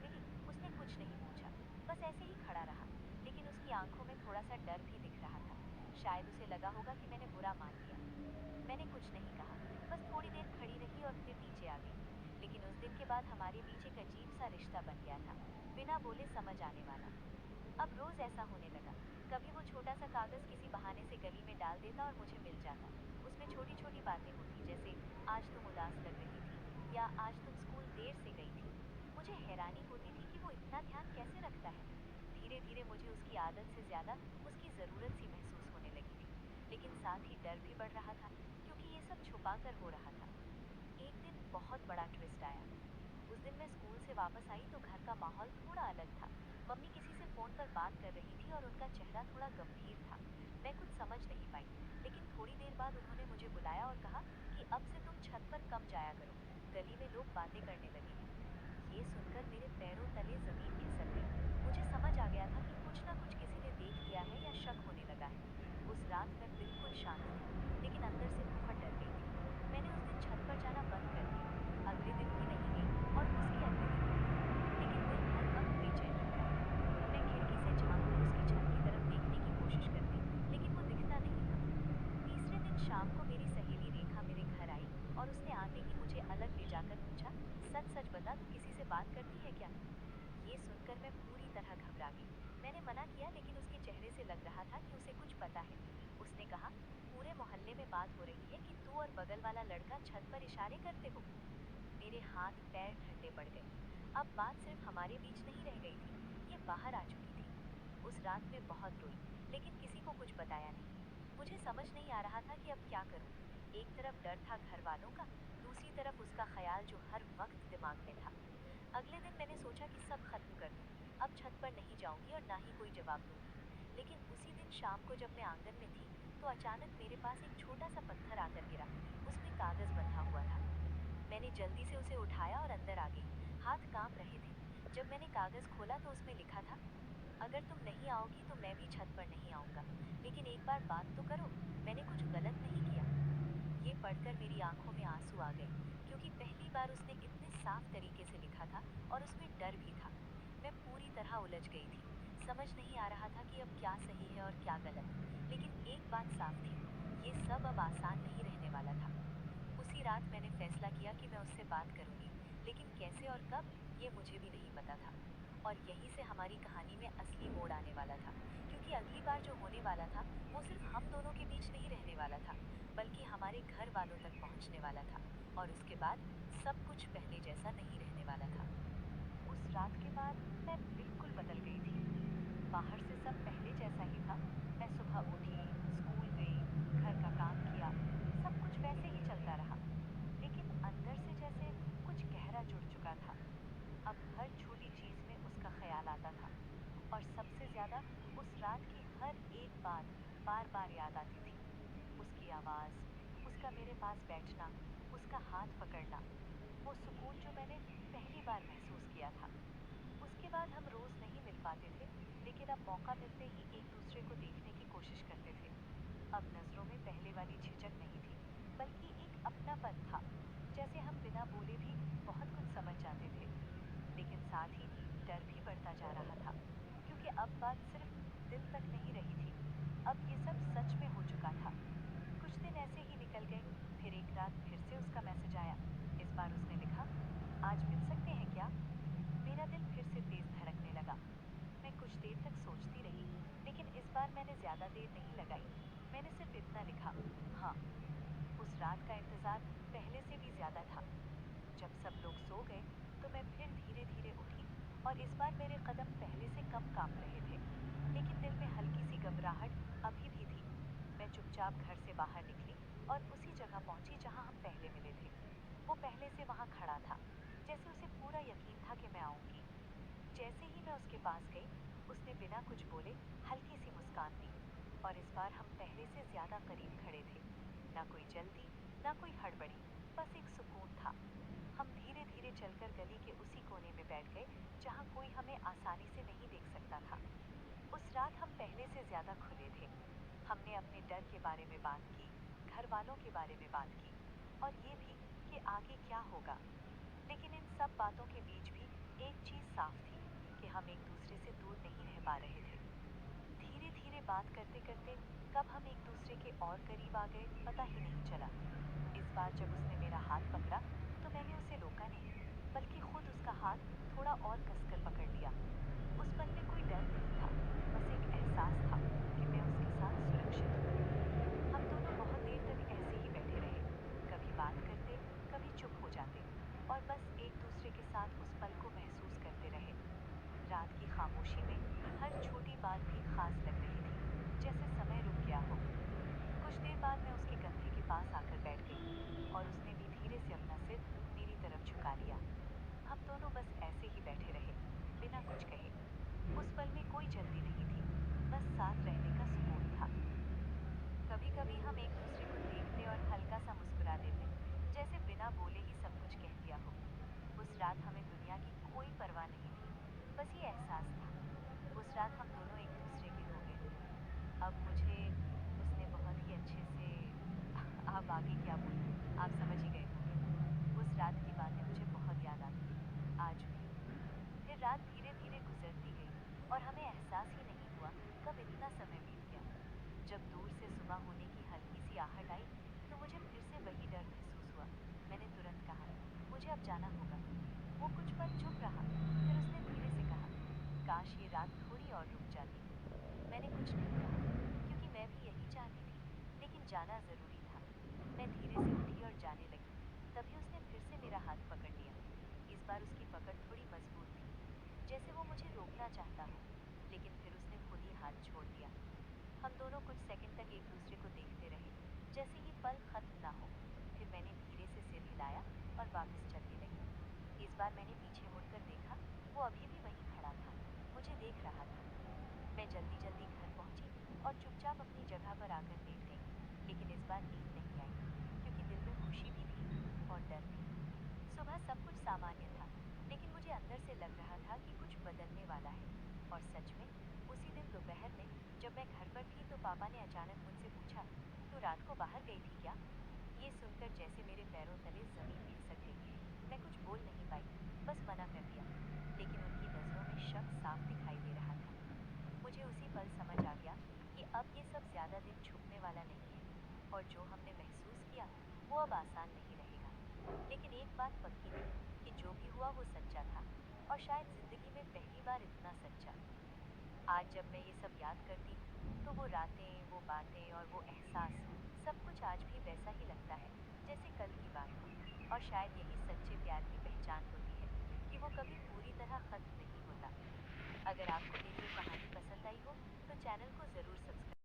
मिली, उसने कुछ नहीं पूछा, बस ऐसे ही खड़ा रहा। लेकिन उसकी आंखों में थोड़ा सा डर भी दिख रहा था। शायद उसे लगा होगा कि मैंने बुरा मान लिया। मैंने कुछ नहीं कहा, बस थोड़ी देर खड़ी रही और फिर नीचे आ गई। लेकिन उस दिन के बाद हमारे बीच एक अजीब सा रिश्ता बन गया था, बिना बोले समझ आने वाला। अब रोज ऐसा होने लगा। कभी वो छोटा सा कागज किसी बहाने से गली में डाल देता और मुझे मिल जाता। उसमें छोटी छोटी बातें होती, जैसे आज तुम उदास लग रही थी, या आज तुम स्कूल देर से गई थी। मुझे हैरानी होती थी कि वो इतना ध्यान कैसे रखता है। धीरे धीरे मुझे उसकी आदत से ज्यादा उसकी जरूरत सी महसूस होने लगी थी। लेकिन साथ ही डर भी बढ़ रहा था, क्योंकि ये सब छुपा कर हो रहा था। एक दिन बहुत बड़ा ट्विस्ट आया। उस दिन मैं स्कूल से वापस आई तो घर का माहौल थोड़ा अलग था। मम्मी किसी से फोन पर बात कर रही थी और उनका चेहरा थोड़ा गंभीर था। मैं कुछ समझ नहीं पाई, लेकिन थोड़ी देर बाद उन्होंने मुझे बुलाया और कहा कि अब से तुम छत पर कम जाया करो, गली में लोग बातें करने लगे हैं। ये सुनकर मेरे पैरों तले जमीन खिसक गई। मुझे समझ आ गया था कि कुछ ना कुछ किसी ने देख लिया है या शक होने लगा है। उस रात मैं बिल्कुल शांत थी, लेकिन अंदर से बहुत डर गई थी। मैंने उस दिन छत पर जाना बंद कर दिया। अगले दिन भी नहीं गई और उसके अगले दिन भी नहीं। लेकिन दिल हर वक्त बेचैन रहता है। मैं खिड़की से झांककर उसकी छत की तरफ देखने की कोशिश करती, लेकिन वो दिखता नहीं था। तीसरे दिन शाम को मेरी सहेली रेखा मेरे घर आई और उसने आते ही मुझे अलग ले जाकर पूछा, सच सच बता, तू किसी से बात करती है क्या? ये सुनकर मैं पूरी तरह घबरा गई। मैंने मना किया, लेकिन उसके चेहरे से लग रहा था कि उसे कुछ पता है। उसने कहा, पूरे मोहल्ले में बात हो रही है कि तू और बगल वाला लड़का छत पर इशारे करते हो। मेरे हाथ पैर ठंडे पड़ गए। अब बात सिर्फ हमारे बीच नहीं रह गई थी, ये बाहर आ चुकी थी। उस रात में बहुत रोई, लेकिन किसी को कुछ बताया नहीं। मुझे समझ नहीं आ रहा था कि अब क्या करूं। एक तरफ डर था घर वालों का, दूसरी तरफ उसका ख्याल जो हर वक्त दिमाग में था। अगले दिन मैंने सोचा कि सब खत्म कर दूं। अब छत पर नहीं जाऊंगी और ना ही कोई जवाब दूंगी। लेकिन उसी दिन शाम को जब मैं आंगन में थी, तो अचानक मेरे पास एक छोटा सा पत्थर आकर गिरा। उसमें कागज बंधा हुआ था। मैंने जल्दी से उसे उठाया और अंदर आ गई। हाथ कांप रहे थे। जब मैंने कागज खोला तो उसमें लिखा था, अगर तुम नहीं आओगी तो मैं भी छत पर नहीं आऊंगा, लेकिन एक बार बात तो करो, मैंने कुछ गलत नहीं किया। ये पढ़कर मेरी आंखों में आंसू आ गए, क्योंकि पहली बार उसने इतने साफ तरीके से लिखा था और उसमें डर भी था। मैं पूरी तरह उलझ गई थी। समझ नहीं आ रहा था कि अब क्या सही है और क्या गलत। लेकिन एक बात साफ थी, ये सब अब आसान नहीं रहने वाला था। उसी रात मैंने फैसला किया कि मैं उससे बात करूंगी, लेकिन कैसे और कब, ये मुझे भी नहीं पता था। और यहीं से हमारी कहानी में असली मोड़ आने वाला था, क्योंकि अगली बार जो होने वाला था, वो सिर्फ हम दोनों के बीच नहीं रहने वाला था, बल्कि हमारे घर वालों तक पहुंचने वाला था। और उसके बाद सब कुछ पहले जैसा नहीं रहने वाला था। उस रात के बाद मैं बिल्कुल बदल गई थी। बाहर से सब पहले जैसा ही था। मैं सुबह उठी, स्कूल गई, घर का काम किया, सब कुछ वैसे ही चलता रहा। लेकिन अंदर से जैसे कुछ गहरा जुड़ चुका था। अब हर छोटी चीज में उसका ख्याल आता था, और सबसे ज्यादा उस रात की हर एक बात बार बार याद आती थी। उसकी आवाज, उसका मेरे पास बैठना, उसका हाथ पकड़ना, वो सुकून जो मैंने पहली बार महसूस किया था। उसके बाद हम रोज नहीं मिल पाते थे, लेकिन अब मौका मिलते ही एक दूसरे को देखने की कोशिश करते थे। अब नजरों में पहले वाली झिझक नहीं थी, बल्कि एक अपनापन था, जैसे हम बिना बोले भी बहुत कुछ समझ जाते थे। लेकिन साथ ही डर भी बढ़ता जा रहा था, क्योंकि अब बात सिर्फ दिल तक नहीं रही थी, अब ये सब सच में हो चुका था। कुछ दिन ऐसे ही निकल गए। फिर एक रात फिर से उसका मैसेज आया। इस बार उसने लिखा, आज मिल सकते हैं क्या? मेरा दिल फिर से तेज धड़कने लगा। मैं कुछ देर तक सोचती रही, लेकिन इस बार मैंने ज्यादा देर नहीं लगाई। मैंने सिर्फ इतना लिखा, हाँ। उस रात का इंतजार पहले से भी ज्यादा था। जब सब लोग सो गए, तो मैं फिर धीरे धीरे उठी, और इस बार मेरे कदम पहले से कम कांप रहे थे, लेकिन दिल में हल्की सी घबराहट अभी भी थी। मैं चुपचाप घर से बाहर निकली और उसी जगह पहुंची जहां हम पहले मिले थे। वो पहले से वहां खड़ा था, जैसे उसे पूरा यकीन था कि मैं आऊंगी। जैसे ही मैं उसके पास गई, उसने बिना कुछ बोले हल्की सी मुस्कान दी, और इस बार हम पहले से ज्यादा करीब खड़े थे। ना कोई जल्दी, ना कोई हड़बड़ी, बस एक सुकून था। हम धीरे धीरे चलकर गली के उसी कोने में बैठ गए, जहां कोई हमें आसानी से नहीं देख सकता था। उस रात हम पहले से ज्यादा खुले थे। हमने अपने डर के बारे में बात की, घर वालों के बारे में बात की, और ये भी कि आगे क्या होगा। लेकिन इन सब बातों के बीच भी एक चीज साफ पा रहे थे। धीरे धीरे बात करते करते कब हम एक दूसरे के और करीब आ गए पता ही नहीं चला। इस बार जब उसने मेरा हाथ पकड़ा तो मैंने उसे रोका नहीं, बल्कि खुद उसका हाथ थोड़ा और कसकर पकड़ लिया। उस पल में कोई डर नहीं था, बस एक एहसास था कि मैं उसके साथ सुरक्षित हूँ। हम दोनों बहुत देर तक ऐसे ही बैठे रहे, कभी बात करते, कभी चुप हो जाते, और बस एक दूसरे के साथ उस पल को महसूस करते रहे। रात की खामोशी में हर छोटी बात भी खास लग रही थी, जैसे समय रुक गया हो। कुछ देर बाद मैं उसके कंधे के पास आकर बैठ गई और उसने भी धीरे से अपना सिर मेरी तरफ झुका लिया। हम दोनों बस ऐसे ही बैठे रहे, बिना कुछ कहे। उस पल में कोई जल्दी नहीं थी, बस साथ रहने का सुकून था। कभी कभी हम एक दूसरे को देखते और हल्का सा मुस्कुरा देते, जैसे बिना बोले ही सब कुछ कह दिया हो। उस रात हमें दुनिया की कोई परवाह नहीं थी, बस ये एहसास था। उस रात हम दोनों एक दूसरे के हो गए थे। अब मुझे उसने बहुत ही अच्छे से अब आगे क्या बोलूं, आप समझ ही गए होंगे। उस रात की बातें मुझे बहुत याद आती हैं, आज भी। फिर रात धीरे धीरे गुजरती गई और हमें एहसास ही नहीं हुआ कब इतना समय बीत गया। जब दूर से सुबह होने की हल्की सी आहट आई तो मुझे फिर से वही डर महसूस हुआ। मैंने तुरंत कहा, मुझे अब जाना होगा। वो कुछ पल चुप रहा, फिर उसने धीरे से कहा, काश ये रात थोड़ी और रुक जाती। मैंने कुछ नहीं कहा, क्योंकि मैं भी यही चाहती थी, लेकिन जाना जरूरी था। मैं धीरे से उठी और जाने लगी, तभी उसने फिर से मेरा हाथ पकड़ लिया। इस बार उसकी पकड़ थोड़ी मजबूत थी, जैसे वो मुझे रोकना चाहता हो, लेकिन फिर उसने खुद ही हाथ छोड़ दिया। हम दोनों कुछ सेकंड तक एक दूसरे को देखते रहे, जैसे ये पल खत्म ना हो। फिर मैंने धीरे से सिर हिलाया और वापस चलने लगी। इस बार मैंने पीछे मुड़कर देखा, वो अभी भी वहीं खड़ा था, मुझे देख रहा था। मैं जल्दी जल्दी घर पहुंची और चुपचाप अपनी जगह पर आकर लेट गई। लेकिन इस बार नींद नहीं आई, क्योंकि दिल में खुशी भी थी और डर भी। सुबह सब कुछ सामान्य था, लेकिन मुझे अंदर से लग रहा था कि कुछ बदलने वाला है। और सच में, उसी दिन दोपहर में जब मैं घर पर थी तो पापा ने अचानक मुझसे पूछा, तू रात को बाहर गई थी क्या? ये सुनकर जैसे मेरे पैरों तले जमीन खिसक गई। मैं कुछ बोल नहीं पाई, बस मना कर दिया। लेकिन उनकी नजरों में शक साफ दिखाई दे रहा था। मुझे उसी पल समझ आ गया कि अब ये सब ज्यादा दिन छुपने वाला नहीं है, और जो हमने महसूस किया वो अब आसान नहीं रहेगा। लेकिन एक बात पक्की थी कि जो भी हुआ वो सच्चा था, और शायद जिंदगी में पहली बार इतना सच्चा। आज जब मैं ये सब याद करती हूँ तो वो रातें, वो बातें और वो एहसास, सब कुछ आज भी वैसा ही लगता है जैसे कल की बात हो। और शायद यही सच्चे प्यार की पहचान होती है, कि वो कभी पूरी तरह खत्म नहीं होता। अगर आपको मेरी ये कहानी पसंद आई हो तो चैनल को ज़रूर सब्सक्राइब